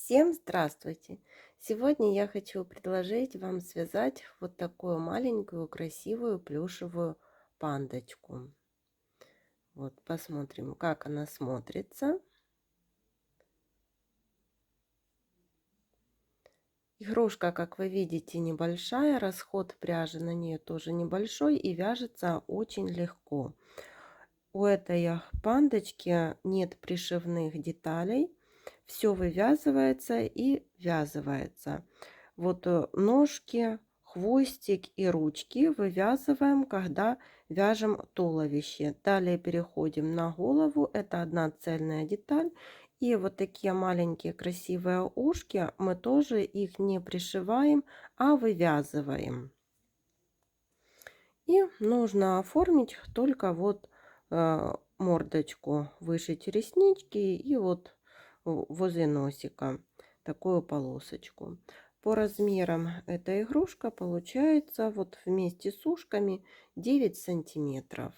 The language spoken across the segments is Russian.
Всем здравствуйте! Сегодня я хочу предложить вам связать вот такую маленькую красивую плюшевую пандочку. Вот посмотрим, как она смотрится. Игрушка, как вы видите, небольшая, расход пряжи на нее тоже небольшой и вяжется очень легко. У этой пандочки нет пришивных деталей, все вывязывается и ввязывается. Вот ножки, хвостик и ручки вывязываем, когда вяжем туловище. Далее переходим на голову, это одна цельная деталь. И вот такие маленькие красивые ушки, мы тоже их не пришиваем, а вывязываем. И нужно оформить только вот мордочку, вышить реснички и вот возле носика такую полосочку. По размерам эта игрушка получается вот вместе с ушками 9 сантиметров.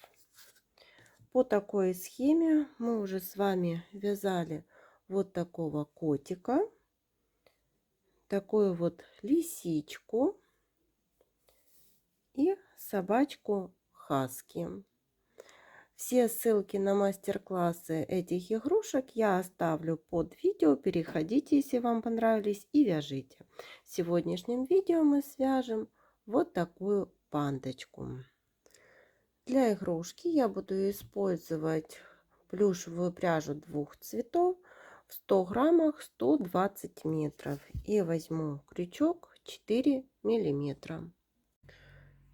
По такой схеме мы уже с вами вязали вот такого котика, такую вот лисичку и собачку хаски. Все ссылки на мастер-классы этих игрушек я оставлю под видео. Переходите, если вам понравились, и вяжите. В сегодняшнем видео мы свяжем вот такую пандочку. Для игрушки я буду использовать плюшевую пряжу двух цветов в 100 граммах 120 метров. И возьму крючок 4 миллиметра.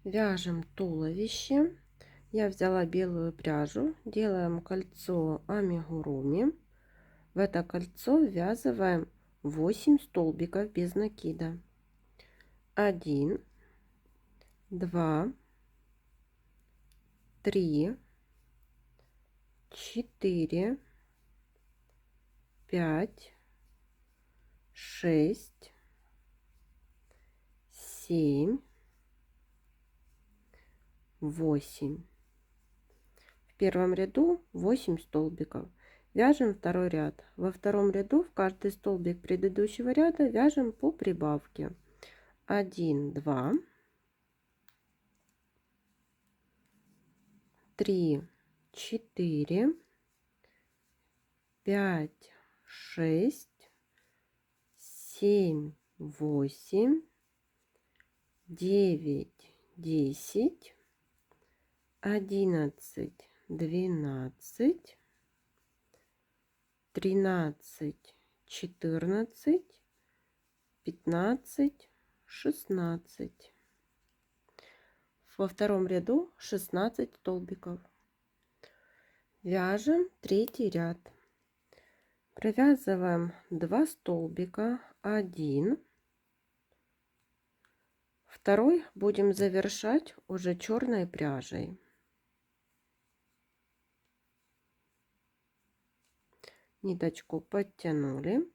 Вяжем туловище. Я взяла белую пряжу, делаем кольцо амигуруми. В это кольцо ввязываем 8 столбиков без накида. 1, 2, 3, 4, 5, 6, 7, 8. В первом ряду 8 столбиков. Вяжем второй ряд. Во втором ряду в каждый столбик предыдущего ряда вяжем по прибавке. 1, 2, 3, 4, 5, 6, 7, 8, 9, 10, 11, 12, 13, 14, 15, 16. Во втором ряду 16 столбиков. Вяжем третий ряд. Провязываем 2 столбика, 1, второй будем завершать уже черной пряжей. Ниточку подтянули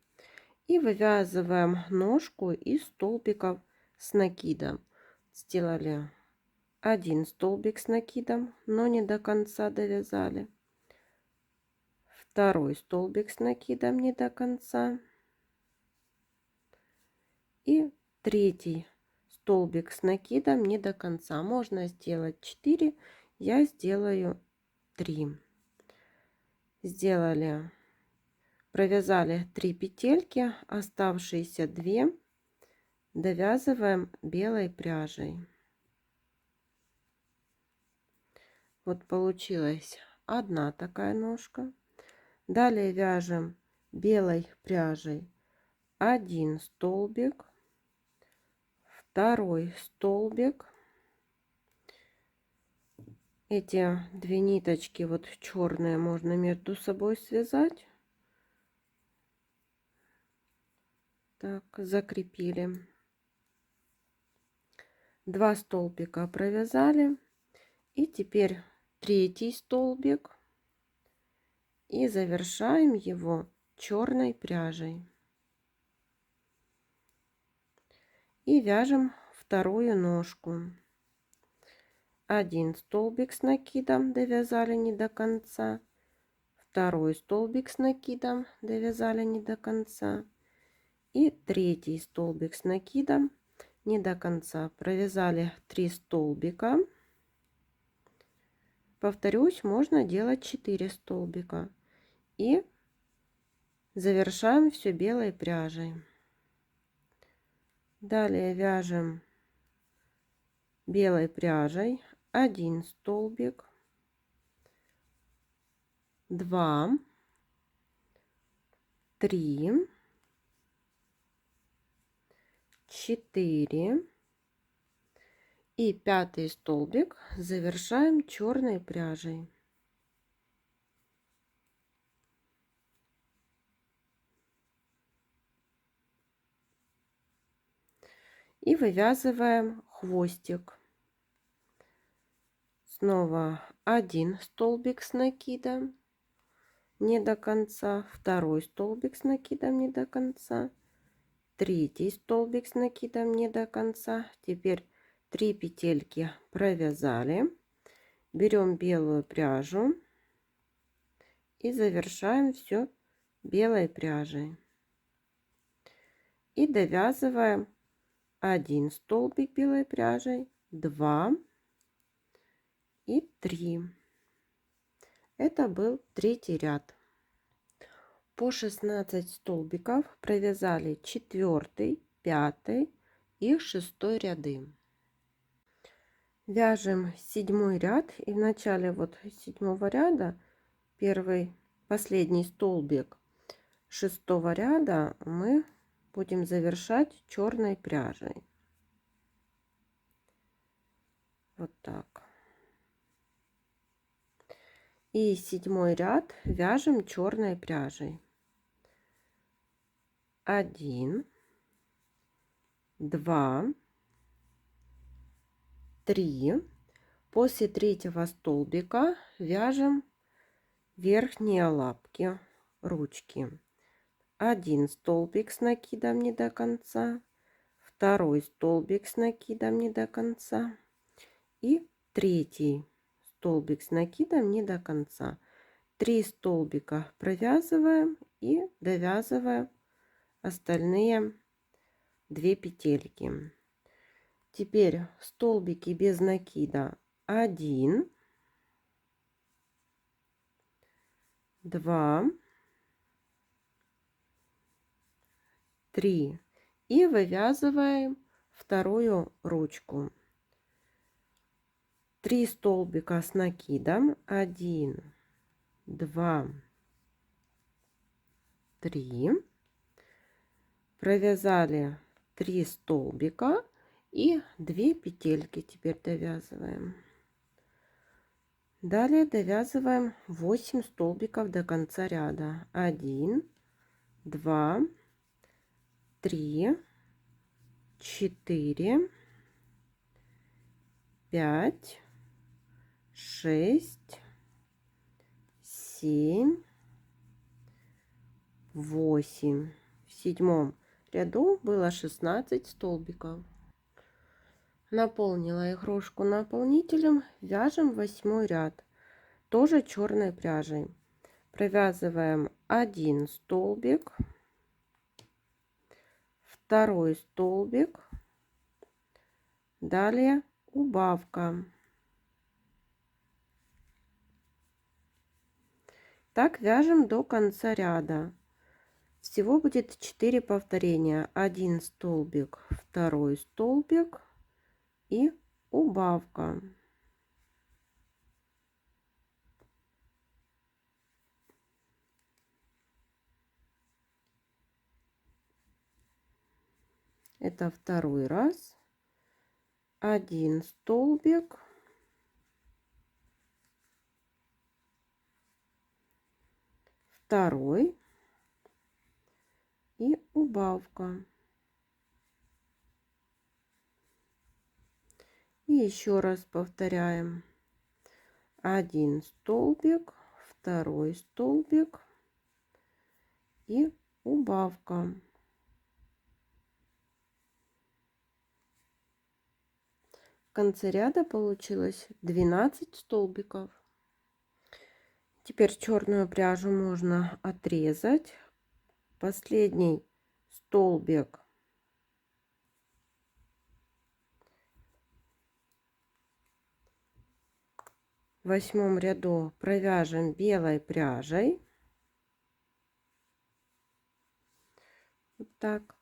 и вывязываем ножку из столбиков с накидом. Сделали 1 столбик с накидом, но не до конца довязали. Второй столбик с накидом не до конца. И третий столбик с накидом не до конца. Можно сделать 4, я сделаю 3. Сделали, провязали 3 петельки, оставшиеся 2 довязываем белой пряжей. Вот получилась одна такая ножка. Далее вяжем белой пряжей 1 столбик, второй столбик. Эти 2 ниточки вот черные можно между собой связать. Так, закрепили. 2 столбика провязали. И теперь третий столбик. И завершаем его черной пряжей. И вяжем вторую ножку. 1 столбик с накидом довязали не до конца. Второй столбик с накидом довязали не до конца. И третий столбик с накидом не до конца. Провязали 3 столбика. Повторюсь, можно делать 4 столбика. И завершаем все белой пряжей. Далее вяжем белой пряжей 1 столбик, 2, 3, 4 и 5 столбик завершаем черной пряжей. И вывязываем хвостик. Снова 1 столбик с накидом не до конца, 2 столбик с накидом не до конца, 3 столбик с накидом не до конца. Теперь 3 петельки провязали. Берем белую пряжу и завершаем все белой пряжей. И довязываем 1 столбик белой пряжей, 2 и 3. Это был третий ряд. По 16 столбиков провязали 4, 5 и 6 ряды. Вяжем 7 ряд, и в начале вот 7 ряда первый последний столбик 6 ряда мы будем завершать черной пряжей. Вот так. И 7 ряд вяжем черной пряжей. 1, 2, 3. После третьего столбика вяжем верхние лапки ручки. 1 столбик с накидом не до конца, 2 столбик с накидом не до конца и 3 столбик с накидом не до конца. 3 столбика провязываем и довязываем остальные 2 петельки. Теперь столбики без накида 1, 2, 3 и вывязываем вторую ручку. 3 столбика с накидом 1, 2, 3. Провязали 3 столбика и 2 петельки теперь довязываем. Далее довязываем 8 столбиков до конца ряда. 1, 2, 3, 4, 5, 6, 7, 8. В 7 ряду было 16 столбиков. Наполнила игрушку наполнителем, вяжем 8 ряд, тоже черной пряжей. Провязываем 1 столбик, 2 столбик, далее убавка. Так вяжем до конца ряда. Всего будет 4 повторения. 1 столбик, 2 столбик и убавка. Это второй раз. 1 столбик, 2 и убавка. И еще раз повторяем. 1 столбик, 2 столбик и убавка. В конце ряда получилось 12 столбиков. Теперь черную пряжу можно отрезать. Последний столбик. В 8 ряду провяжем белой пряжей. Вот так.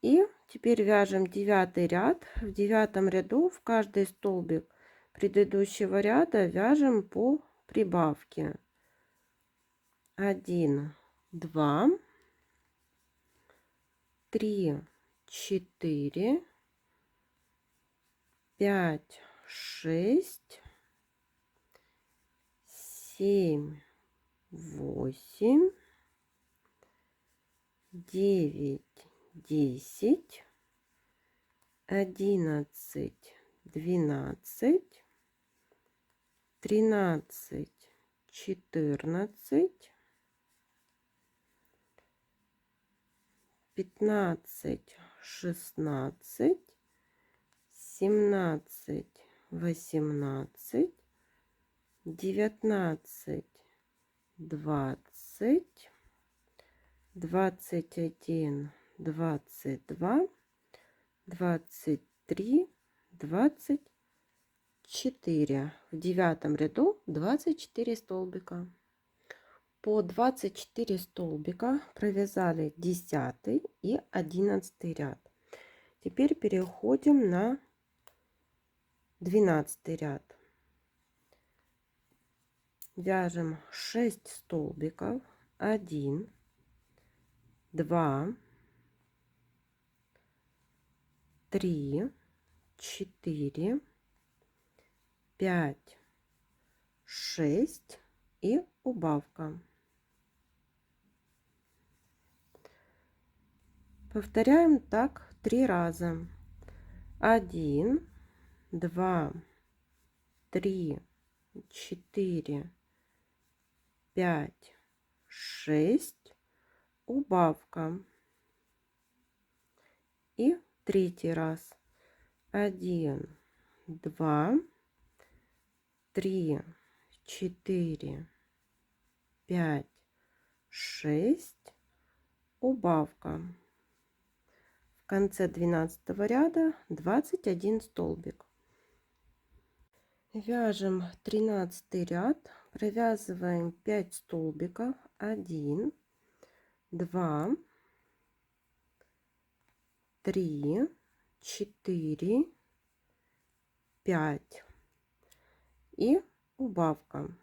И теперь вяжем 9 ряд. В 9 ряду в каждый столбик предыдущего ряда вяжем по прибавке. 1, 2, 3, 4, 5, 6, 7, 8, 9, 10, 11, 12, 13, 14, 15, 16, 17, 18, 19, 20, 21, 22, 23, 24. В 9 ряду 24 столбика. По 24 столбика провязали 10 и 11 ряд. Теперь переходим на 12 ряд. Вяжем 6 столбиков. 1, 2, 3, 4, 5, 6 и убавка. Повторяем так 3 раза. 1, 2, 3, 4, 5, 6, убавка. И третий раз. 1, 2, 3, 4, 5, 6, убавка. В конце 12 ряда 21 столбик. Вяжем 13 ряд, провязываем 5 столбиков. 1, 2, 3, 4, 5 и убавка.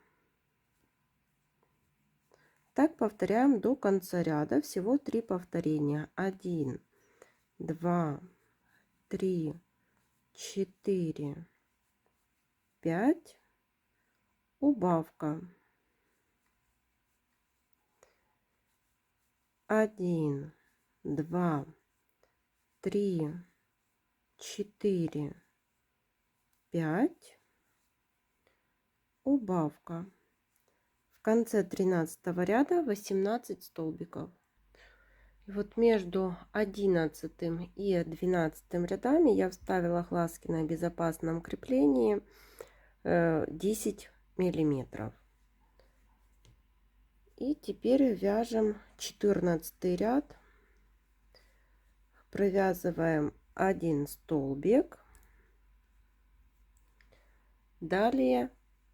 Так повторяем до конца ряда. Всего 3 повторения. 1, 2, 3, 4, 5, убавка. 1, 2, 3, 4, 5, убавка. В конце 13 ряда 18 столбиков. И вот между 11 и 12 рядами я вставила глазки на безопасном креплении 10 миллиметров. И теперь вяжем 14 ряд. Провязываем 1 столбик. Далее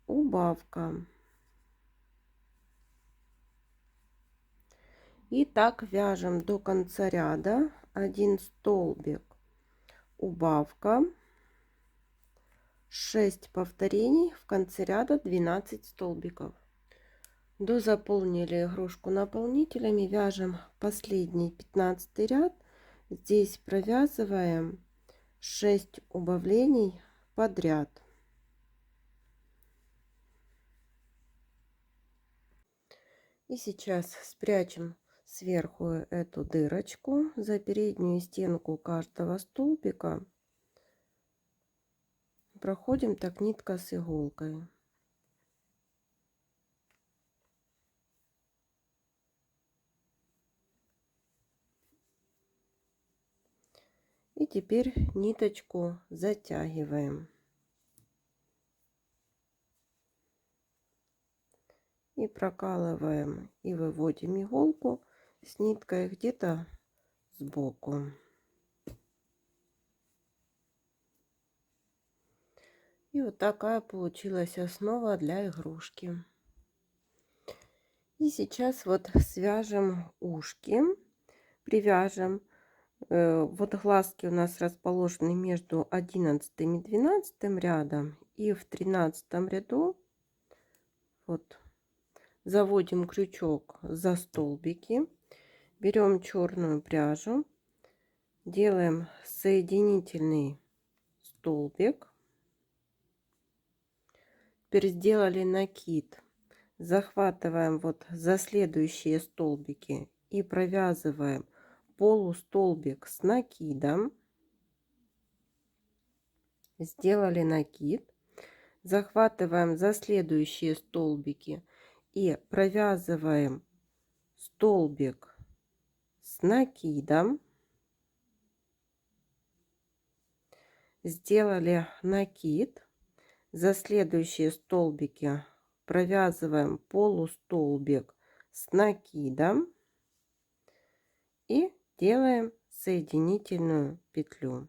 убавка. И так вяжем до конца ряда. 1 столбик, убавка, 6 повторений, в конце ряда 12 столбиков. Дозаполнили игрушку наполнителями, вяжем последний 15 ряд. Здесь провязываем 6 убавлений подряд. И сейчас спрячем сверху эту дырочку за переднюю стенку каждого столбика. Проходим так нитка с иголкой. И теперь ниточку затягиваем. И прокалываем и выводим иголку с ниткой где-то сбоку. И вот такая получилась основа для игрушки. И сейчас вот свяжем ушки, привяжем. Вот глазки у нас расположены между 11 и 12 рядом. И в 13 ряду вот заводим крючок за столбики. Берем черную пряжу. Делаем соединительный столбик. Теперь сделали накид. Захватываем вот за следующие столбики и провязываем полустолбик с накидом. Сделали накид. Захватываем за следующие столбики и провязываем столбик с накидом. Сделали накид. За следующие столбики провязываем полустолбик с накидом и делаем соединительную петлю.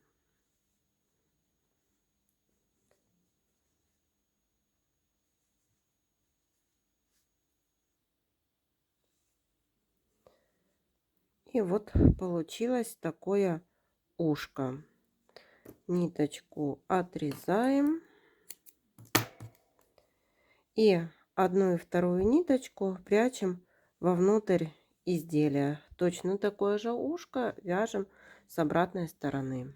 И вот получилось такое ушко. Ниточку отрезаем. И одну и вторую ниточку прячем вовнутрь изделия. Точно такое же ушко вяжем с обратной стороны.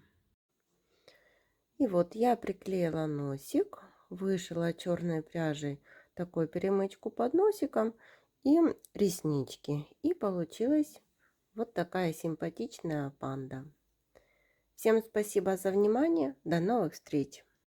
И вот я приклеила носик, вышила черной пряжей такую перемычку под носиком и реснички. И получилась вот такая симпатичная панда. Всем спасибо за внимание. До новых встреч!